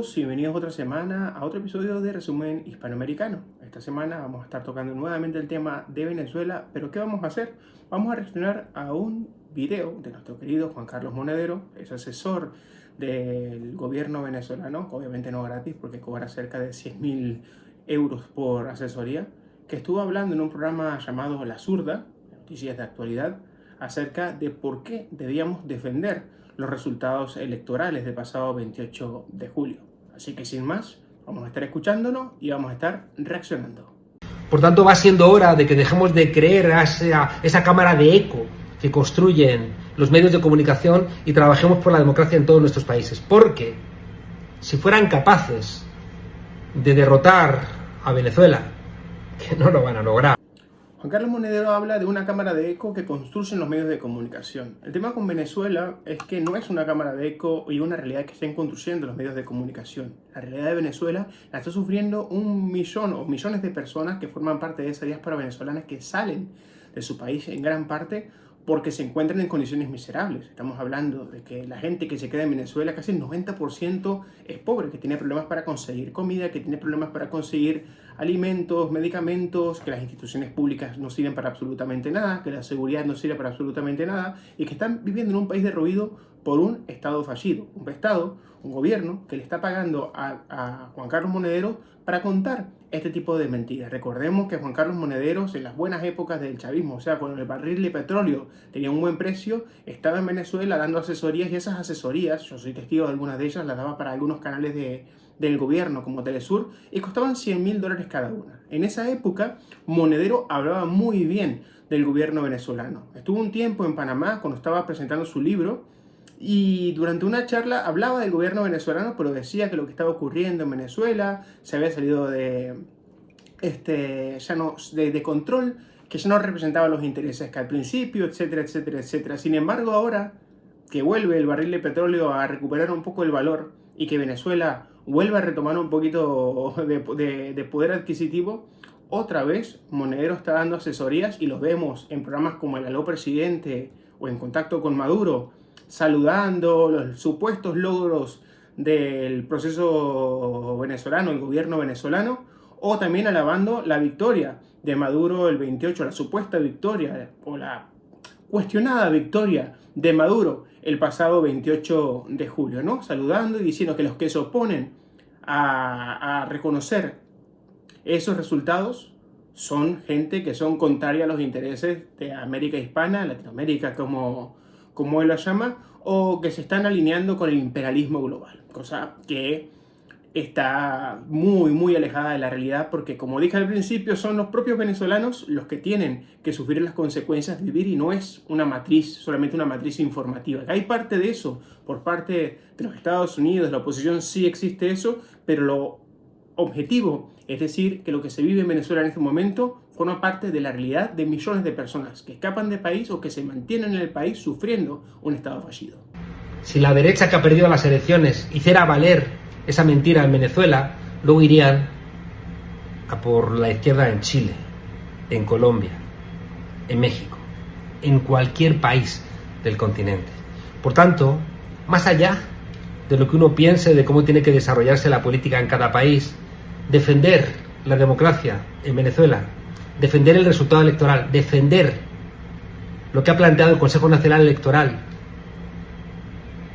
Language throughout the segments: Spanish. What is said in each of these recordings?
todos y bienvenidos otra semana a otro episodio de Resumen Hispanoamericano. Esta semana vamos a estar tocando nuevamente el tema de Venezuela, pero ¿qué vamos a hacer? Vamos a reaccionar a un video de nuestro querido Juan Carlos Monedero, es asesor del gobierno venezolano, obviamente no gratis porque cobra cerca de 100.000 euros por asesoría, que estuvo hablando en un programa llamado La Zurda, Noticias de Actualidad, acerca de por qué debíamos defender los resultados electorales del pasado 28 de julio. Así que sin más, vamos a estar escuchándonos y vamos a estar reaccionando. Por tanto, va siendo hora de que dejemos de creer a esa cámara de eco que construyen los medios de comunicación y trabajemos por la democracia en todos nuestros países. Porque si fueran capaces de derrotar a Venezuela, que no lo van a lograr. Juan Carlos Monedero habla de una cámara de eco que construyen los medios de comunicación. El tema con Venezuela es que no es una cámara de eco y una realidad que estén construyendo los medios de comunicación. La realidad de Venezuela la está sufriendo 1 millón o millones de personas que forman parte de esa diáspora venezolana que salen de su país en gran parte porque se encuentran en condiciones miserables. Estamos hablando de que la gente que se queda en Venezuela, casi el 90% es pobre, que tiene problemas para conseguir comida, que tiene problemas para conseguir alimentos, medicamentos, que las instituciones públicas no sirven para absolutamente nada, que la seguridad no sirve para absolutamente nada y que están viviendo en un país derruido por un Estado fallido. Un Estado, un gobierno que le está pagando a Juan Carlos Monedero para contar este tipo de mentiras. Recordemos que Juan Carlos Monedero, en las buenas épocas del chavismo, o sea, cuando el barril de petróleo tenía un buen precio, estaba en Venezuela dando asesorías y esas asesorías, yo soy testigo de algunas de ellas, las daba para algunos canales del gobierno como Telesur y costaban $100.000 cada una. En esa época, Monedero hablaba muy bien del gobierno venezolano. Estuvo un tiempo en Panamá cuando estaba presentando su libro y durante una charla hablaba del gobierno venezolano, pero decía que lo que estaba ocurriendo en Venezuela se había salido de control, que ya no representaba los intereses que al principio, etcétera, etcétera, etcétera. Sin embargo, ahora que vuelve el barril de petróleo a recuperar un poco el valor y que Venezuela vuelve a retomar un poquito de poder adquisitivo, otra vez Monedero está dando asesorías y los vemos en programas como El Aló Presidente o En Contacto con Maduro, saludando los supuestos logros del proceso venezolano, el gobierno venezolano, o también alabando la victoria de Maduro el 28, la supuesta victoria o la cuestionada victoria de Maduro el pasado 28 de julio, ¿no? Saludando y diciendo que los que se oponen a reconocer esos resultados son gente que son contraria a los intereses de América Hispana, Latinoamérica como él lo llama, o que se están alineando con el imperialismo global, cosa que está muy, muy alejada de la realidad porque, como dije al principio, son los propios venezolanos los que tienen que sufrir las consecuencias de vivir y no es una matriz, solamente una matriz informativa. Hay parte de eso por parte de los Estados Unidos, la oposición sí existe eso, pero lo objetivo, es decir, que lo que se vive en Venezuela en este momento forma parte de la realidad de millones de personas que escapan del país o que se mantienen en el país sufriendo un Estado fallido. Si la derecha que ha perdido las elecciones hiciera valer esa mentira en Venezuela, luego irían a por la izquierda en Chile, en Colombia, en México, en cualquier país del continente. Por tanto, más allá de lo que uno piense de cómo tiene que desarrollarse la política en cada país, defender la democracia en Venezuela, defender el resultado electoral, defender lo que ha planteado el Consejo Nacional Electoral,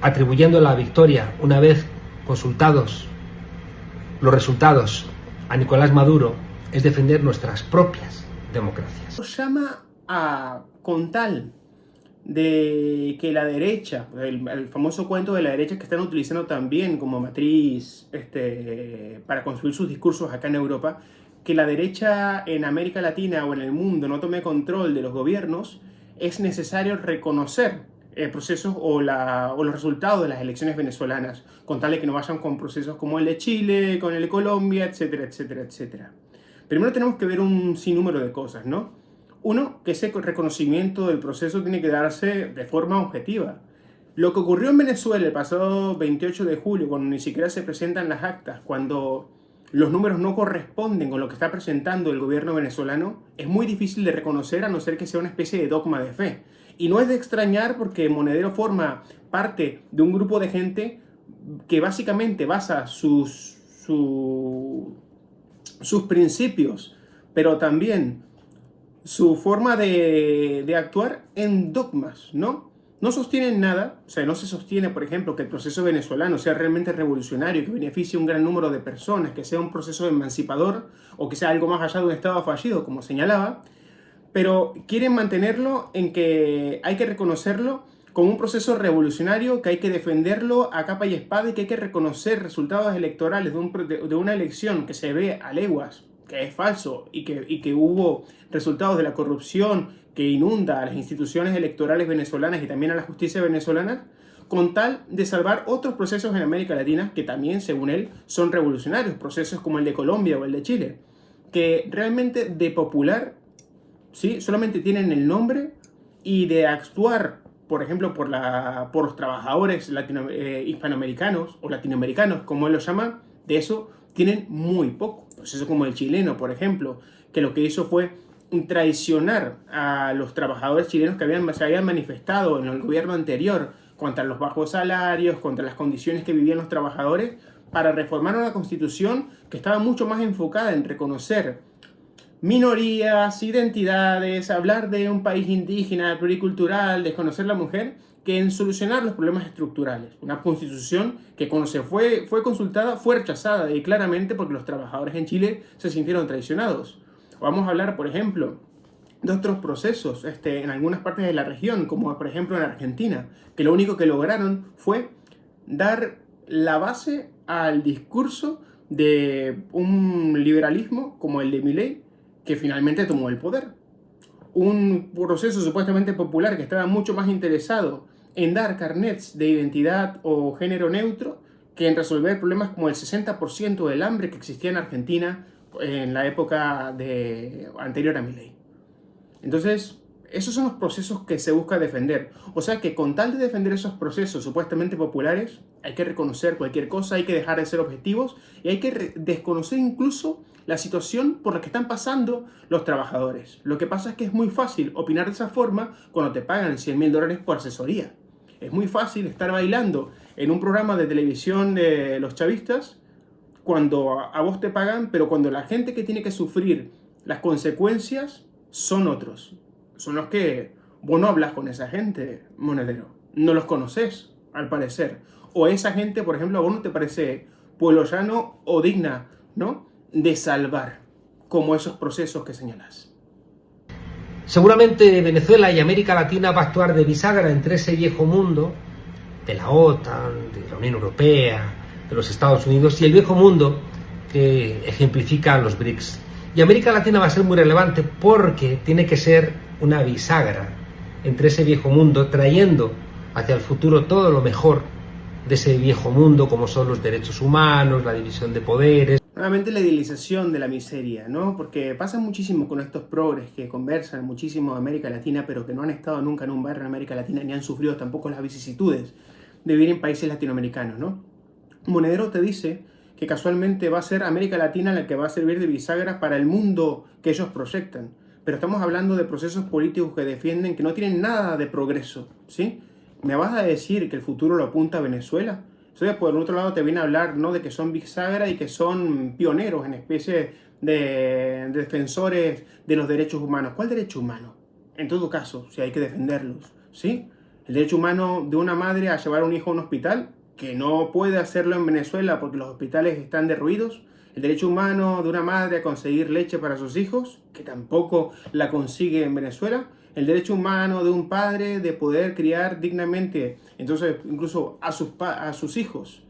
atribuyendo la victoria una vez consultados los resultados a Nicolás Maduro, es defender nuestras propias democracias. Nos llama con tal de que la derecha, el famoso cuento de la derecha que están utilizando también como matriz para construir sus discursos acá en Europa, que la derecha en América Latina o en el mundo no tome control de los gobiernos, es necesario reconocer procesos o los resultados de las elecciones venezolanas, con tal de que no vayan con procesos como el de Chile, con el de Colombia, etcétera, etcétera, etcétera. Primero tenemos que ver un sinnúmero de cosas, ¿no? Uno, que ese reconocimiento del proceso tiene que darse de forma objetiva. Lo que ocurrió en Venezuela el pasado 28 de julio, cuando ni siquiera se presentan las actas, cuando los números no corresponden con lo que está presentando el gobierno venezolano, es muy difícil de reconocer a no ser que sea una especie de dogma de fe. Y no es de extrañar porque Monedero forma parte de un grupo de gente que básicamente basa sus principios, pero también su forma de actuar en dogmas, ¿no? No sostienen nada, o sea, no se sostiene, por ejemplo, que el proceso venezolano sea realmente revolucionario, que beneficie a un gran número de personas, que sea un proceso emancipador o que sea algo más allá de un Estado fallido, como señalaba, pero quieren mantenerlo en que hay que reconocerlo como un proceso revolucionario, que hay que defenderlo a capa y espada y que hay que reconocer resultados electorales de una elección que se ve a leguas, que es falso y que hubo resultados de la corrupción que inunda a las instituciones electorales venezolanas y también a la justicia venezolana, con tal de salvar otros procesos en América Latina que también, según él, son revolucionarios, procesos como el de Colombia o el de Chile, que realmente de popular, ¿sí?, solamente tienen el nombre, y de actuar, por ejemplo, por los trabajadores hispanoamericanos o latinoamericanos, como él los llama, de eso tienen muy poco. Procesos como el chileno, por ejemplo, que lo que hizo fue traicionar a los trabajadores chilenos que se habían manifestado en el gobierno anterior contra los bajos salarios, contra las condiciones que vivían los trabajadores, para reformar una constitución que estaba mucho más enfocada en reconocer minorías, identidades, hablar de un país indígena, pluricultural, desconocer la mujer, que en solucionar los problemas estructurales. Una constitución que cuando fue consultada fue rechazada, y claramente porque los trabajadores en Chile se sintieron traicionados. Vamos a hablar, por ejemplo, de otros procesos en algunas partes de la región, como por ejemplo en Argentina, que lo único que lograron fue dar la base al discurso de un liberalismo como el de Milei, que finalmente tomó el poder. Un proceso supuestamente popular que estaba mucho más interesado en dar carnets de identidad o género neutro que en resolver problemas como el 60% del hambre que existía en Argentina en la época anterior a Milei. Entonces, esos son los procesos que se busca defender. O sea que con tal de defender esos procesos supuestamente populares, hay que reconocer cualquier cosa, hay que dejar de ser objetivos y hay que desconocer incluso la situación por la que están pasando los trabajadores. Lo que pasa es que es muy fácil opinar de esa forma cuando te pagan $100.000 por asesoría. Es muy fácil estar bailando en un programa de televisión de los chavistas cuando a vos te pagan, pero cuando la gente que tiene que sufrir las consecuencias son otros. Son los que vos no hablas con esa gente, Monedero. No los conoces, al parecer. O esa gente, por ejemplo, a vos no te parece pueblo llano o digna, ¿no?, de salvar, como esos procesos que señalas. Seguramente Venezuela y América Latina va a actuar de bisagra entre ese viejo mundo de la OTAN, de la Unión Europea, de los Estados Unidos y el viejo mundo que ejemplifica los BRICS. Y América Latina va a ser muy relevante porque tiene que ser una bisagra entre ese viejo mundo, trayendo hacia el futuro todo lo mejor de ese viejo mundo, como son los derechos humanos, la división de poderes. Nuevamente la idealización de la miseria, ¿no? Porque pasa muchísimo con estos progres que conversan muchísimo de América Latina, pero que no han estado nunca en un barrio en América Latina ni han sufrido tampoco las vicisitudes de vivir en países latinoamericanos, ¿no? Monedero te dice que casualmente va a ser América Latina la que va a servir de bisagra para el mundo que ellos proyectan. Pero estamos hablando de procesos políticos que defienden que no tienen nada de progreso, ¿sí? ¿Me vas a decir que el futuro lo apunta a Venezuela? Entonces, por el otro lado, te viene a hablar, ¿no?, de que son bisagra y que son pioneros en especie de defensores de los derechos humanos. ¿Cuál derecho humano? En todo caso, si hay que defenderlos, ¿sí? El derecho humano de una madre a llevar a un hijo a un hospital, que no puede hacerlo en Venezuela porque los hospitales están derruidos. El derecho humano de una madre a conseguir leche para sus hijos, que tampoco la consigue en Venezuela. El derecho humano de un padre de poder criar dignamente, entonces incluso a sus hijos,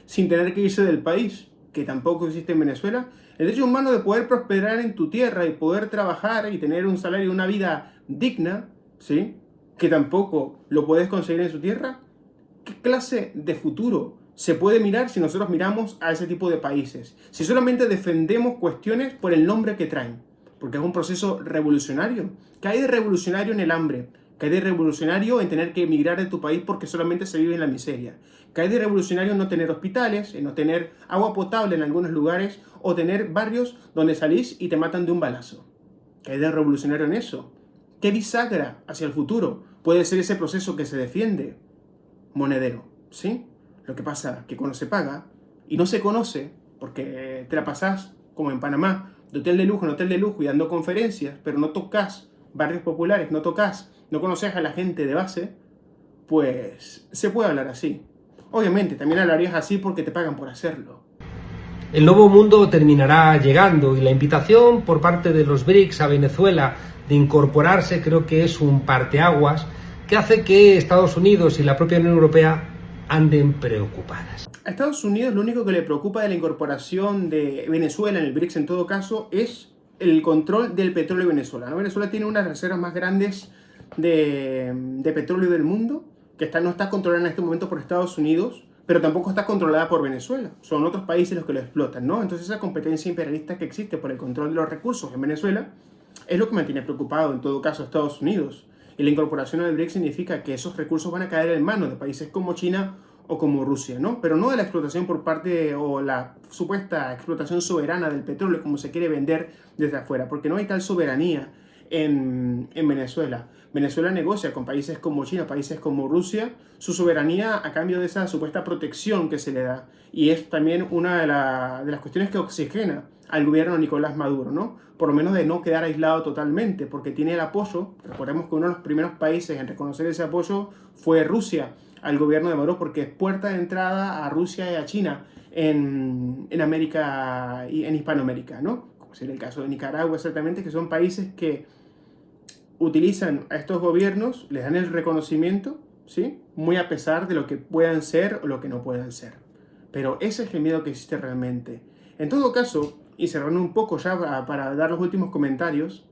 sin tener que irse del país, que tampoco existe en Venezuela. El derecho humano de poder prosperar en tu tierra y poder trabajar y tener un salario y una vida digna, ¿sí?, que tampoco lo puedes conseguir en su tierra. ¿Qué clase de futuro se puede mirar si nosotros miramos a ese tipo de países? Si solamente defendemos cuestiones por el nombre que traen, porque es un proceso revolucionario. ¿Qué hay de revolucionario en el hambre? ¿Qué hay de revolucionario en tener que emigrar de tu país porque solamente se vive en la miseria? ¿Qué hay de revolucionario en no tener hospitales, en no tener agua potable en algunos lugares, o tener barrios donde salís y te matan de un balazo? ¿Qué hay de revolucionario en eso? ¿Qué bisagra hacia el futuro puede ser ese proceso que se defiende, Monedero? ¿Sí? Lo que pasa que cuando se paga y no se conoce, porque te la pasás como en Panamá, de hotel de lujo en hotel de lujo y dando conferencias, pero no tocas barrios populares, no conoces a la gente de base, pues se puede hablar así. Obviamente, también hablarías así porque te pagan por hacerlo. El nuevo mundo terminará llegando y la invitación por parte de los BRICS a Venezuela de incorporarse creo que es un parteaguas que hace que Estados Unidos y la propia Unión Europea anden preocupadas. A Estados Unidos lo único que le preocupa de la incorporación de Venezuela en el BRICS en todo caso es el control del petróleo venezolano. Venezuela tiene unas reservas más grandes de petróleo del mundo que no está controlada en este momento por Estados Unidos, pero tampoco está controlada por Venezuela. Son otros países los que lo explotan, ¿no? Entonces esa competencia imperialista que existe por el control de los recursos en Venezuela es lo que mantiene preocupado en todo caso a Estados Unidos. Y la incorporación al BRICS significa que esos recursos van a caer en manos de países como China o como Rusia, ¿no? Pero no de la explotación por parte o la supuesta explotación soberana del petróleo como se quiere vender desde afuera, porque no hay tal soberanía en Venezuela. Venezuela negocia con países como China, países como Rusia, su soberanía a cambio de esa supuesta protección que se le da. Y es también una de las cuestiones que oxigena al gobierno de Nicolás Maduro, ¿no? Por lo menos de no quedar aislado totalmente, porque tiene el apoyo. Recordemos que uno de los primeros países en reconocer ese apoyo fue Rusia al gobierno de Maduro, porque es puerta de entrada a Rusia y a China en América y en Hispanoamérica, ¿no? Como sería el caso de Nicaragua exactamente, que son países que utilizan a estos gobiernos, les dan el reconocimiento, ¿sí? Muy a pesar de lo que puedan ser o lo que no puedan ser. Pero ese es el miedo que existe realmente. En todo caso, y cerrando un poco ya para dar los últimos comentarios,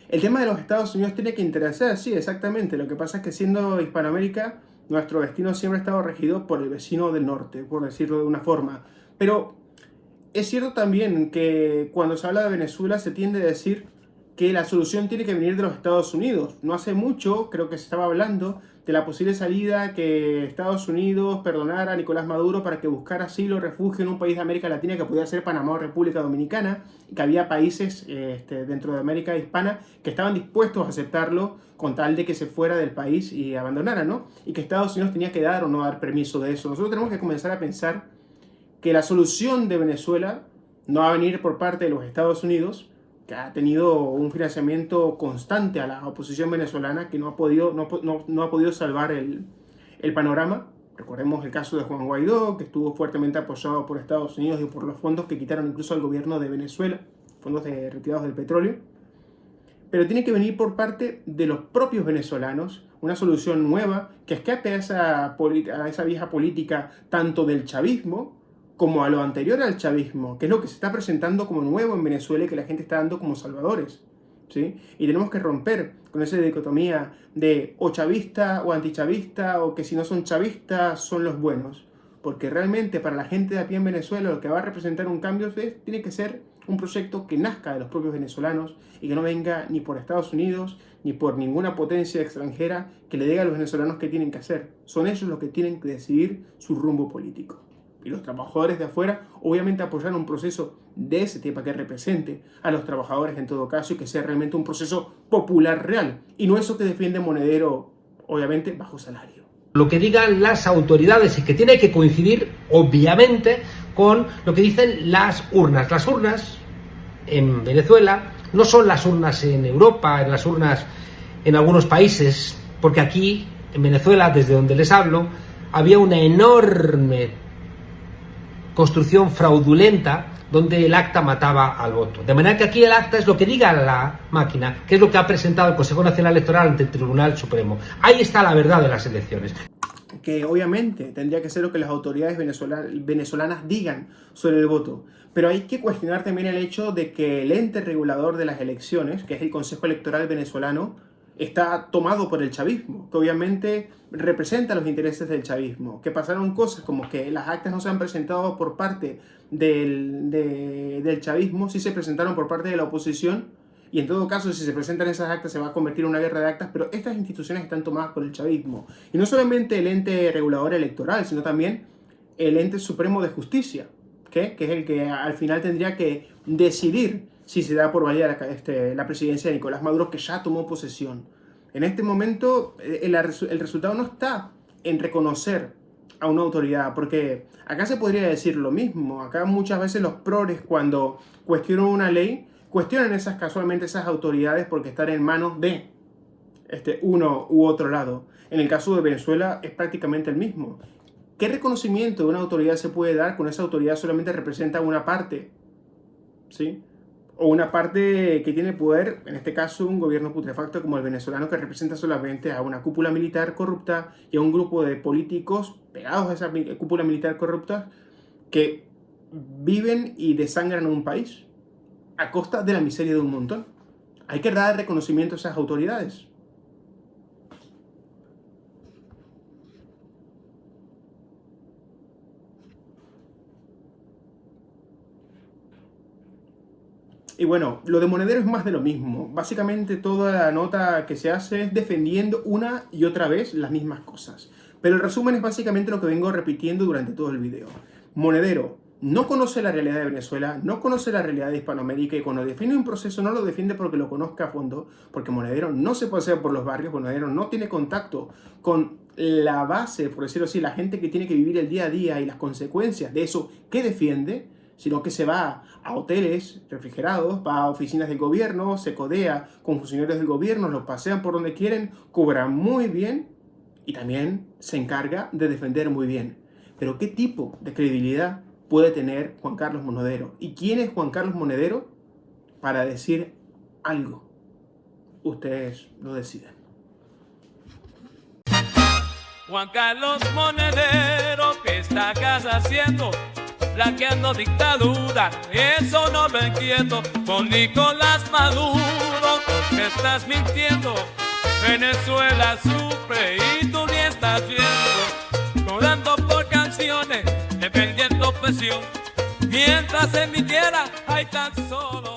el tema de los Estados Unidos tiene que interesar, sí, exactamente. Lo que pasa es que siendo Hispanoamérica, nuestro destino siempre ha estado regido por el vecino del norte, por decirlo de una forma. Pero es cierto también que cuando se habla de Venezuela se tiende a decir que la solución tiene que venir de los Estados Unidos. No hace mucho, creo que se estaba hablando de la posible salida que Estados Unidos perdonara a Nicolás Maduro para que buscara asilo o refugio en un país de América Latina que podía ser Panamá o República Dominicana, y que había países dentro de América Hispana que estaban dispuestos a aceptarlo con tal de que se fuera del país y abandonara, ¿no? Y que Estados Unidos tenía que dar o no dar permiso de eso. Nosotros tenemos que comenzar a pensar que la solución de Venezuela no va a venir por parte de los Estados Unidos, que ha tenido un financiamiento constante a la oposición venezolana, que no ha podido salvar el panorama. Recordemos el caso de Juan Guaidó, que estuvo fuertemente apoyado por Estados Unidos y por los fondos que quitaron incluso al gobierno de Venezuela, fondos retirados del petróleo. Pero tiene que venir por parte de los propios venezolanos una solución nueva que escape a esa vieja política tanto del chavismo como a lo anterior al chavismo, que es lo que se está presentando como nuevo en Venezuela y que la gente está dando como salvadores, ¿sí? Y tenemos que romper con esa dicotomía de o chavista o antichavista, o que si no son chavistas son los buenos, porque realmente para la gente de a pie en Venezuela lo que va a representar un cambio tiene que ser un proyecto que nazca de los propios venezolanos y que no venga ni por Estados Unidos ni por ninguna potencia extranjera que le diga a los venezolanos qué tienen que hacer. Son ellos los que tienen que decidir su rumbo político. Y los trabajadores de afuera obviamente apoyar un proceso de ese tipo que represente a los trabajadores en todo caso y que sea realmente un proceso popular real y no eso que defiende Monedero, obviamente bajo salario. Lo que digan las autoridades y que tiene que coincidir obviamente con lo que dicen las urnas. Las urnas en Venezuela no son las urnas en Europa, las urnas en algunos países, porque aquí en Venezuela, desde donde les hablo, había una enorme construcción fraudulenta donde el acta mataba al voto. De manera que aquí el acta es lo que diga la máquina, que es lo que ha presentado el Consejo Nacional Electoral ante el Tribunal Supremo. Ahí está la verdad de las elecciones. Que obviamente tendría que ser lo que las autoridades venezolanas digan sobre el voto. Pero hay que cuestionar también el hecho de que el ente regulador de las elecciones, que es el Consejo Electoral venezolano, está tomado por el chavismo, que obviamente representa los intereses del chavismo, que pasaron cosas como que las actas no se han presentado por parte del chavismo, sí se presentaron por parte de la oposición, y en todo caso si se presentan esas actas se va a convertir en una guerra de actas, pero estas instituciones están tomadas por el chavismo, y no solamente el ente regulador electoral, sino también el ente supremo de justicia, que es el que al final tendría que decidir si se da por válida la presidencia de Nicolás Maduro, que ya tomó posesión. En este momento el resultado no está en reconocer a una autoridad, porque acá se podría decir lo mismo. Acá muchas veces los progres, cuando cuestionan una ley, cuestionan casualmente esas autoridades porque están en manos de uno u otro lado. En el caso de Venezuela es prácticamente el mismo. ¿Qué reconocimiento de una autoridad se puede dar cuando esa autoridad solamente representa una parte? ¿Sí? O una parte que tiene poder, en este caso un gobierno putrefacto como el venezolano, que representa solamente a una cúpula militar corrupta y a un grupo de políticos pegados a esa cúpula militar corrupta que viven y desangran un país a costa de la miseria de un montón. Hay que dar reconocimiento a esas autoridades. Y bueno, lo de Monedero es más de lo mismo. Básicamente toda la nota que se hace es defendiendo una y otra vez las mismas cosas. Pero el resumen es básicamente lo que vengo repitiendo durante todo el video. Monedero no conoce la realidad de Venezuela, no conoce la realidad de Hispanoamérica, y cuando defiende un proceso no lo defiende porque lo conozca a fondo, porque Monedero no se pasea por los barrios, Monedero no tiene contacto con la base, por decirlo así, la gente que tiene que vivir el día a día y las consecuencias de eso que defiende, sino que se va a hoteles refrigerados, va a oficinas del gobierno, se codea con funcionarios del gobierno, los pasean por donde quieren, cobra muy bien y también se encarga de defender muy bien. Pero ¿qué tipo de credibilidad puede tener Juan Carlos Monedero? ¿Y quién es Juan Carlos Monedero para decir algo? Ustedes lo deciden. Juan Carlos Monedero, ¿qué está haciendo? Blanqueando dictadura, eso no lo entiendo. Con Nicolás Maduro, ¿qué estás mintiendo? Venezuela sufre y tú ni estás viendo. Cobrando por canciones, defendiendo presión, mientras en mi tierra hay tan solo